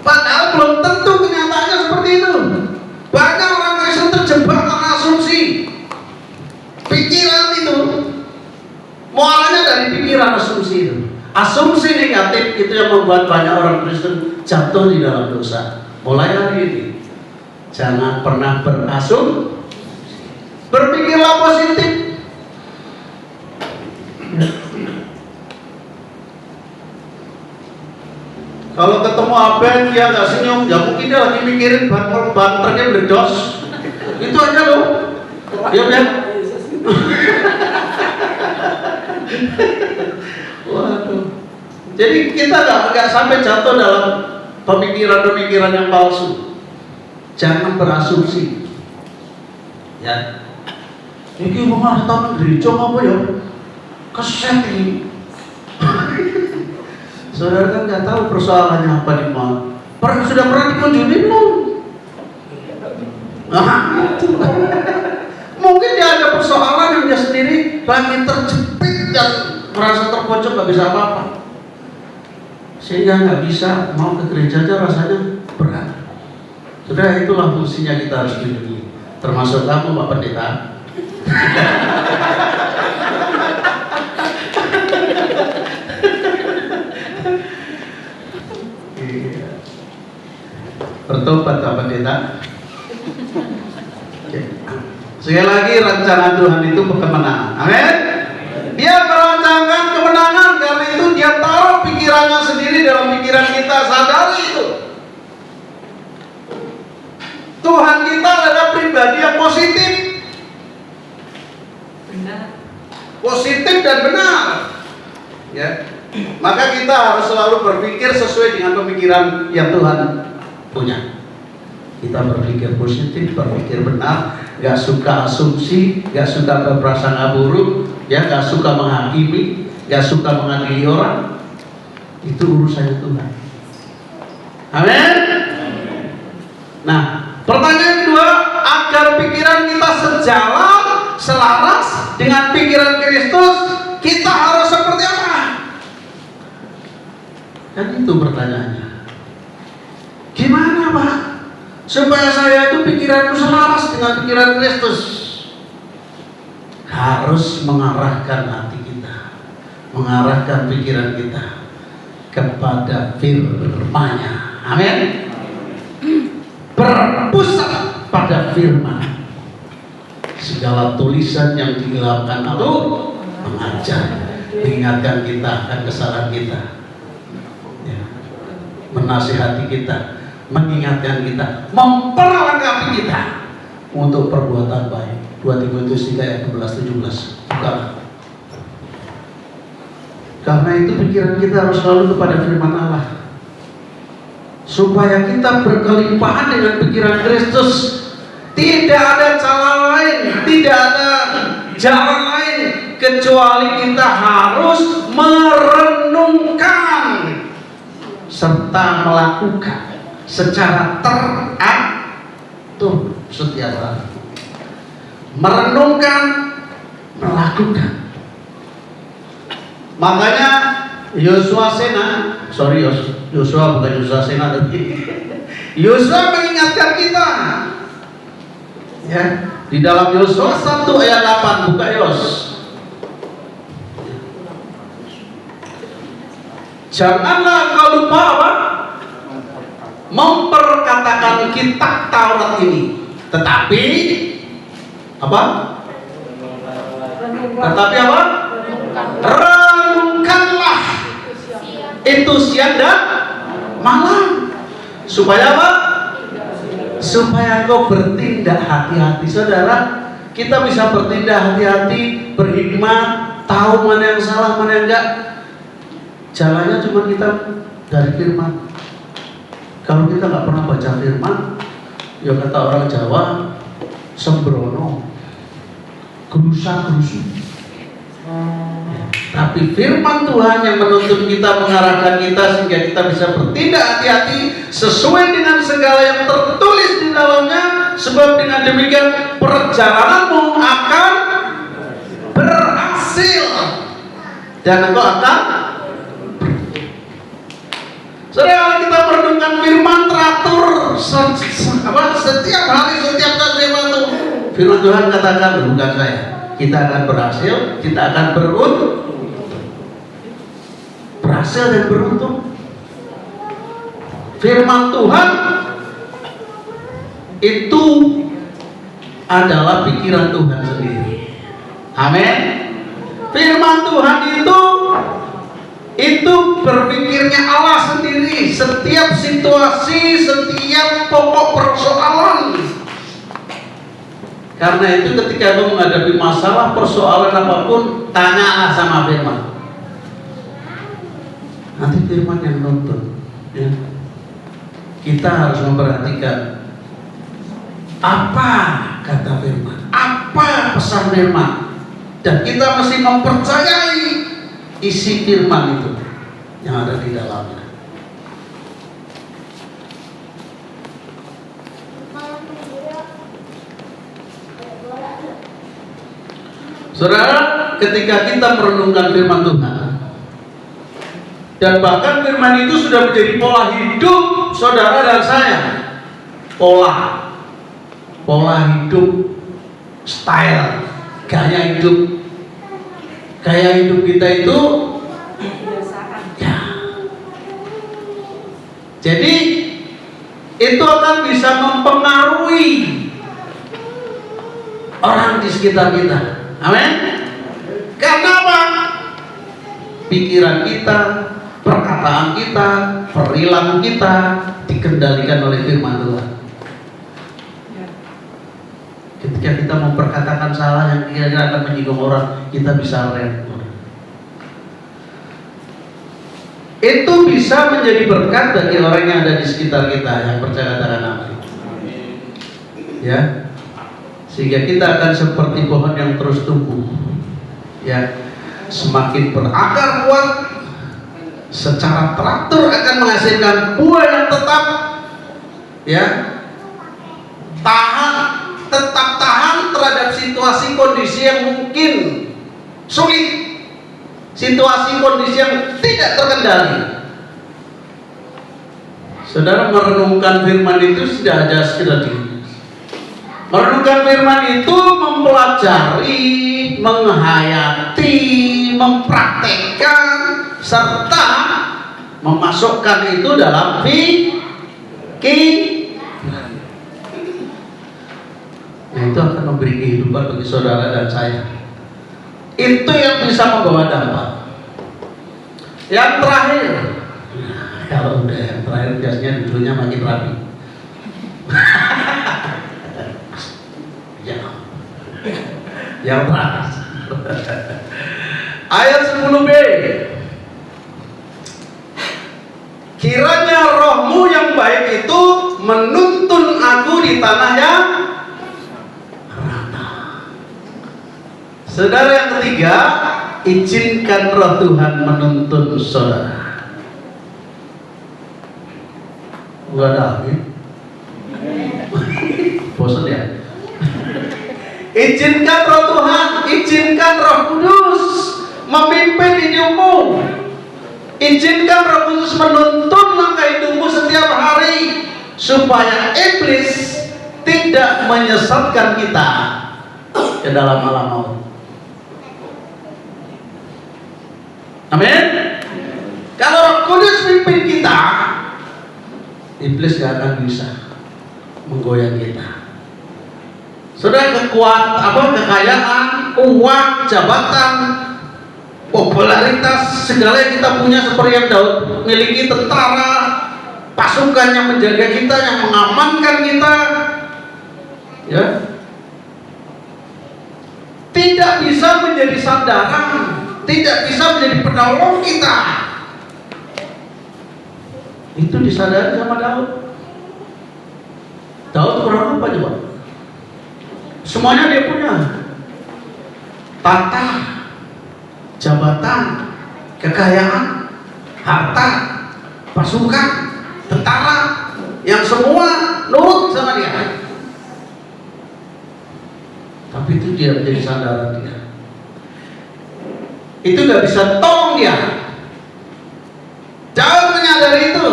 Padahal belum tentu kenyataannya seperti itu. Banyak orang Kristen terjebak karena asumsi. Pikiran itu mualanya dari pikiran asumsi itu. Asumsi negatif itu yang membuat banyak orang Kristen jatuh di dalam dosa. Mulai hari ini, jangan pernah berasumsi. Berpikirlah positif. Kalau ketemu Aben dia nggak senyum, ya mungkin dia lagi mikirin banternya meledos. Itu aja loh. Iya Ben. Waduh. Jadi kita nggak sampai jatuh dalam pemikiran-pemikiran yang palsu. Jangan berasumsi. Ya. Iki rumah tahun gereja apa ya? Keset ini. Saudara kan nggak tahu persoalannya apa di mana. Sudah pernah dikunjungi belum? Itu. Mungkin dia ada persoalan yang dia sendiri lagi terjepit dan merasa terpojok nggak bisa apa-apa, sehingga nggak bisa mau ke gereja aja rasanya berat. Sudah, itulah fungsinya kita harus kunjungi. Termasuk kamu Pak Pendeta. Bertobat Pak Pendeta. Sekali lagi, rancangan Tuhan itu kemenangan. Amin. Dia merancangkan kemenangan, karena itu dia taruh pikirannya sendiri dalam pikiran kita. Sadari itu. Tuhan kita adalah pribadi yang positif. Benar. Positif dan benar. Ya. Maka kita harus selalu berpikir sesuai dengan pemikiran yang Tuhan punya. Kita berpikir positif, berpikir benar, gak suka asumsi, gak suka berprasangka buruk, ya, gak suka menghakimi, gak suka mengadili orang. Itu urusannya Tuhan. Amin. Nah, pertanyaan kedua, agar pikiran kita sejalan, selaras dengan pikiran Kristus, kita harus seperti apa? Kan itu pertanyaannya. Gimana Pak? Supaya saya itu pikiranku selaras dengan pikiran Kristus. Harus mengarahkan hati kita, mengarahkan pikiran kita kepada firman-Nya. Amin. Berpusat pada firman. Segala tulisan yang digelapkan itu mengajar, mengingatkan kita akan kesalahan kita, ya, menasihati kita, mengingatkan kita, memperlengkapi kita untuk perbuatan baik. 2 Timotius 3 ayat 11-17. Bukan. Karena itu pikiran kita harus selalu kepada firman Allah, supaya kita berkelimpahan dengan pikiran Kristus. Tidak ada cara lain, tidak ada jalan lain kecuali kita harus merenungkan serta melakukan secara teratur setiap hari. Merenungkan, melakukan. Makanya Yosua mengingatkan kita, ya, di dalam Yosua 1 ayat 8. Buka Yos. Janganlah kau lupa apa? Memperkatakan kitab Taurat ini, tetapi apa? Tetapi apa? Renungkanlah itu siang dan malam, supaya apa? Supaya kau bertindak hati-hati. Saudara, kita bisa bertindak hati-hati, berhikmat, tahu mana yang salah, mana yang enggak. Jalannya cuma kita dari firman. Kalau kita nggak pernah baca firman, ya kata orang Jawa, sembrono, gerusa-gerusu. Tapi firman Tuhan yang menuntun kita, mengarahkan kita sehingga kita bisa bertindak hati-hati sesuai dengan segala yang tertulis di dalamnya. Sebab dengan demikian perjalananmu akan berhasil dan engkau akan. Saudara, kita merenungkan firman teratur setiap hari, setiap saat waktu. Firman Tuhan katakan, bukan saya, kita akan berhasil, kita akan berhasil dan beruntung. Firman Tuhan itu adalah pikiran Tuhan sendiri. Amin. Firman Tuhan itu itu berpikirnya Allah sendiri setiap situasi, setiap pokok persoalan. Karena itu ketika kamu menghadapi masalah persoalan apapun, tanyalah sama firman. Nanti firman yang nuntun, ya. Kita harus memperhatikan apa kata firman, apa pesan firman, dan kita mesti mempercayai isi firman itu yang ada di dalamnya. Saudara, ketika kita merenungkan firman Tuhan, dan bahkan firman itu sudah menjadi pola hidup saudara dan saya, pola hidup, style, gaya hidup kita itu ya. Jadi itu akan bisa mempengaruhi orang di sekitar kita. Amin. Karena apa? Pikiran kita, perkataan kita, perilaku kita dikendalikan oleh firman Tuhan. Ketika kita memperkatakan salah yang kira-kira akan menyinggung orang, kita bisa rem. Itu bisa menjadi berkat bagi orang yang ada di sekitar kita yang percaya katakan amin. Ya, sehingga kita akan seperti pohon yang terus tumbuh, ya, semakin berakar kuat, secara teratur akan menghasilkan buah yang tetap, ya, tetap tahan terhadap situasi kondisi yang mungkin sulit, situasi kondisi yang tidak terkendali. Saudara merenungkan firman itu tidak hanya sekedar merenungkan firman itu mempelajari, menghayati, mempraktekkan, serta memasukkan itu dalam pikiran. Nah, itu akan memberi kehidupan bagi saudara dan saya. Itu yang bisa membawa dampak. Yang terakhir, kalau udah yang terakhir biasanya judulnya makin rapi. Ya. Yang terakhir. Ayat 10b. Kiranya rohmu yang baik itu menuntun aku di tanah yang rata. Saudara, yang ketiga, izinkan roh Tuhan menuntun saudara. Enggak ada amin. Bosan ya? Izinkan roh Tuhan, izinkan roh kudus memimpin hidupmu. Izinkan roh kudus menuntun langkah hidupmu setiap hari, supaya iblis tidak menyesatkan kita ke dalam alam maut. Amin. Kalau roh kudus pimpin kita, iblis gak akan bisa menggoyang kita. Saudara, kekayaan, uang, jabatan, popularitas, segala yang kita punya seperti yang Daud miliki, tentara, pasukan yang menjaga kita, yang mengamankan kita, ya, tidak bisa menjadi sandaran, tidak bisa menjadi penolong kita. Itu disadari sama Daud. Daud kurang apa coba? Semuanya dia punya. Tahta, jabatan, kekayaan, harta, pasukan, tentara, yang semua nurut sama dia. Tapi itu dia menjadi sandaran dia. Itu gak bisa tolong dia. Daud menyadari itu.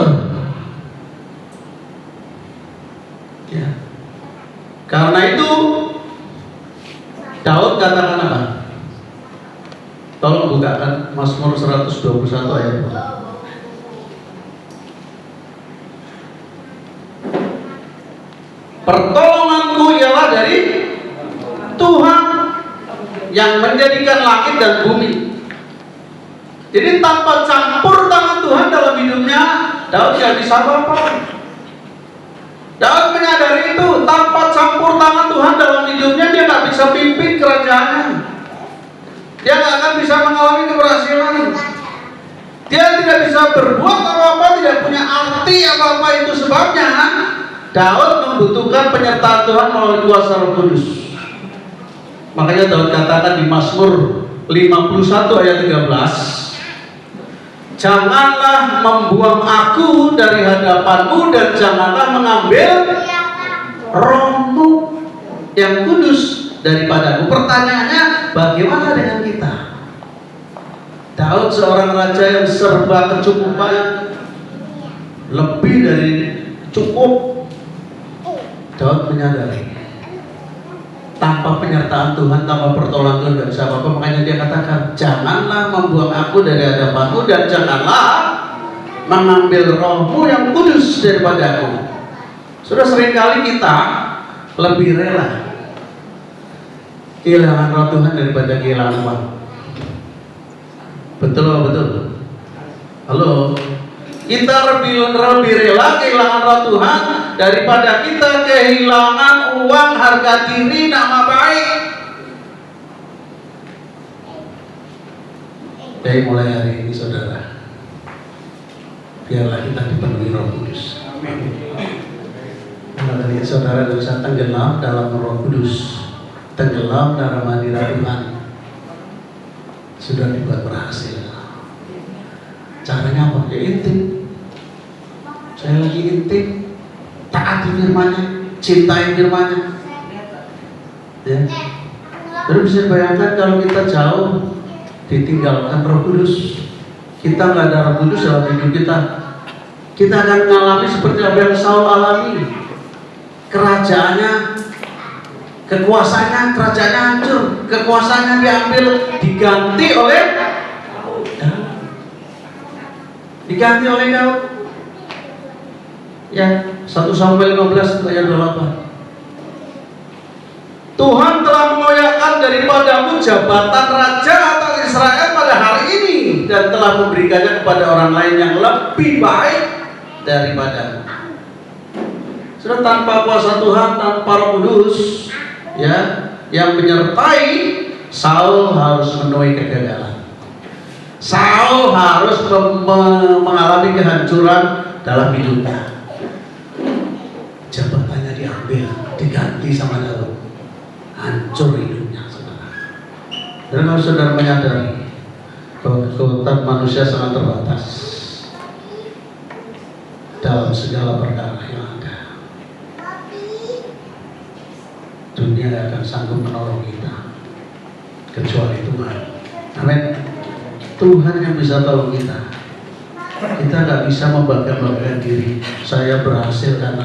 Ya. Karena itu Daud katakan apa? Tolong bukakan Mazmur 121 ayat 2. Pertolonganku ialah dari Tuhan yang menjadikan langit dan bumi. Jadi tanpa campur tangan Tuhan dalam hidupnya, Daud tidak bisa apa-apa. Daud menyadari itu, tanpa campur tangan Tuhan dalam hidupnya, dia tidak bisa pimpin kerajaannya. Dia tidak akan bisa mengalami keberhasilan. Dia tidak bisa berbuat apa-apa, tidak punya arti apa-apa. Itu sebabnya Daud membutuhkan penyertaan Tuhan melalui kuasa Roh Kudus. Makanya Daud katakan di Mazmur 51 ayat 13, janganlah membuang aku dari hadapanmu dan janganlah mengambil Roh-Mu yang kudus daripadaku. Pertanyaannya, bagaimana dengan kita? Daud seorang raja yang serba kecukupan, lebih dari cukup. Daud menyadari tanpa penyertaan Tuhan, tanpa pertolongan Tuhan tidak bisa apa-apa. Makanya dia katakan, janganlah membuang aku dari hadapanmu dan janganlah mengambil Roh-Mu yang kudus daripada aku. Sudah seringkali kita lebih rela kehilangan Roh Tuhan daripada kehilangan uang. Betul atau betul? Halo? Kita lebih rela kehilangan Roh Tuhan daripada kita kehilangan uang, harga diri, nama baik. Jadi mulai hari ini saudara, biarlah kita dipenuhi Roh Kudus. Karena dari saudara bisa tenggelam dalam Roh Kudus, tenggelam dalam hadirat Tuhan, sudah dibuat berhasil. Caranya apa? Ya intim. Saya lagi intim, taati firman-Nya, cintai firman-Nya. Ya. Terus bisa bayangkan kalau kita jauh ditinggalkan Roh Kudus, kita nggak ada Roh Kudus dalam hidup kita akan mengalami seperti apa yang Saul alami. Kerajaannya, kekuasaannya, kerajaannya hancur, kekuasaannya diambil, diganti oleh Daud. Ya, 1 Samuel 15 ayat 28. Tuhan telah mengoyakkan daripadamu jabatan raja atas Israel pada hari ini dan telah memberikannya kepada orang lain yang lebih baik daripadamu. Sudah tanpa kuasa Tuhan, tanpa Roh Kudus, ya, yang menyertai, Saul harus menuai kegagalan. Saul harus mengalami kehancuran dalam hidupnya. Jabatannya diambil, diganti sama Daud. Hancur hidupnya, saudara. Dan kalau saudara menyadari bahwa kekuatan manusia sangat terbatas dalam segala perkara yang ada, dunia tidak akan sanggup menolong kita kecuali Tuhan. Amin. Tuhan yang bisa tolong kita. Kita nggak bisa membanggakan diri. Saya berhasil karena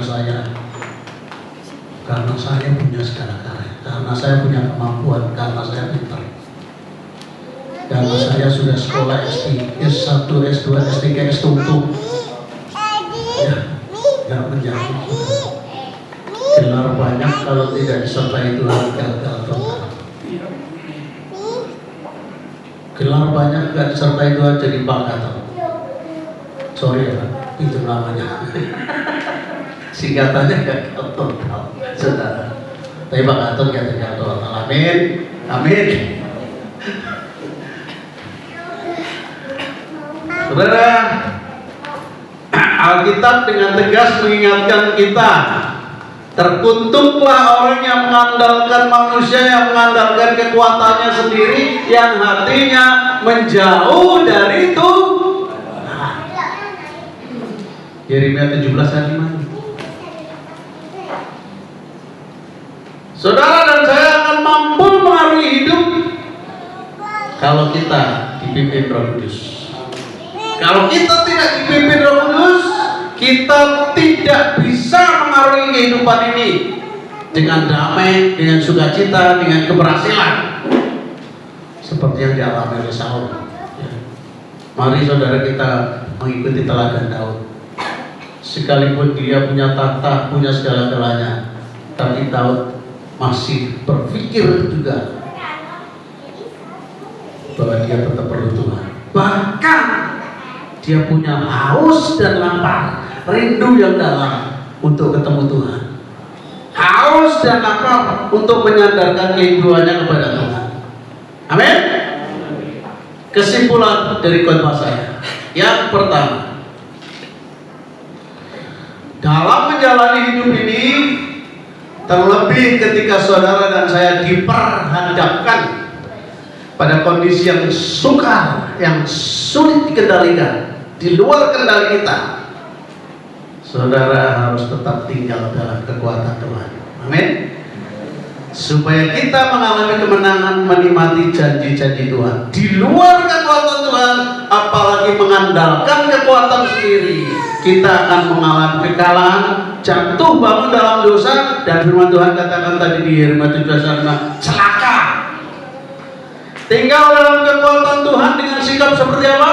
saya punya segala-galanya, karena saya punya kemampuan, karena saya pintar, karena saya sudah sekolah S1, S2, S3, S2. Ya, nggak menjadi. Gelar banyak kalau tidak disertai Tuhan gagal total. Gelar banyak nggak disertai Tuhan jadi bangga. Sorry ya, itu namanya. Singkatannya gagal total, saudara. Tapi Pak Gatot ya gagal total. Amin, amin. Saudara, Alkitab dengan tegas mengingatkan kita, terkutuklah orang yang mengandalkan manusia, yang mengandalkan kekuatannya sendiri, yang hatinya menjauh dari Tuhan. Yeremia 17 ayat 5. Saudara dan saya akan mampu mengaruhi hidup kalau kita dipimpin Roh Kudus. Kalau kita tidak dipimpin Roh Kudus, kita tidak bisa mengaruhi kehidupan ini dengan damai, dengan sukacita, dengan keberhasilan seperti yang dialami oleh Saul. Mari saudara kita mengikuti teladan Daud. Sekalipun dia punya tahta, punya segala-galanya, tapi Daud masih berpikir juga bahwa dia tetap perlu Tuhan. bahkan dia punya haus dan lapar, rindu yang dalam untuk ketemu Tuhan, haus dan lapar untuk menyandarkan kehidupannya kepada Tuhan. Amin. Kesimpulan dari khotbah saya, yang pertama, dalam menjalani hidup ini, terlebih ketika saudara dan saya diperhadapkan pada kondisi yang sukar, yang sulit dikendalikan, di luar kendali kita, saudara harus tetap tinggal dalam kekuatan Tuhan. Amin. Supaya kita mengalami kemenangan, menikmati janji-janji Tuhan di luar kekuatan Tuhan, apalagi mengandalkan kekuatan sendiri, kita akan mengalami kekalahan, jatuh bangun dalam dosa, dan firman Tuhan katakan tadi di Yeremia 17:5, celaka. Tinggal dalam kekuatan Tuhan dengan sikap seperti apa?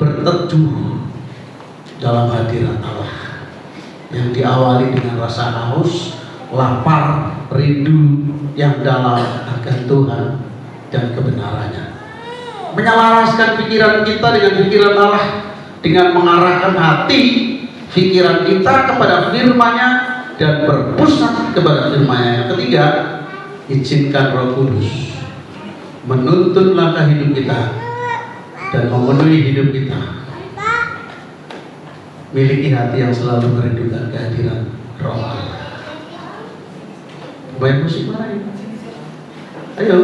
Berteduh dalam hadirat Allah yang diawali dengan rasa haus, lapar, rindu yang dalam akan Tuhan dan kebenarannya. Menyelaraskan pikiran kita dengan pikiran Allah, dengan mengarahkan hati pikiran kita kepada firman-Nya dan berpusat kepada firman-Nya. Yang ketiga, izinkan Roh Kudus menuntun langkah hidup kita dan memenuhi hidup kita. Miliki hati yang selalu merindukan kehadiran Roh Allah. Main musik mana? Ayo.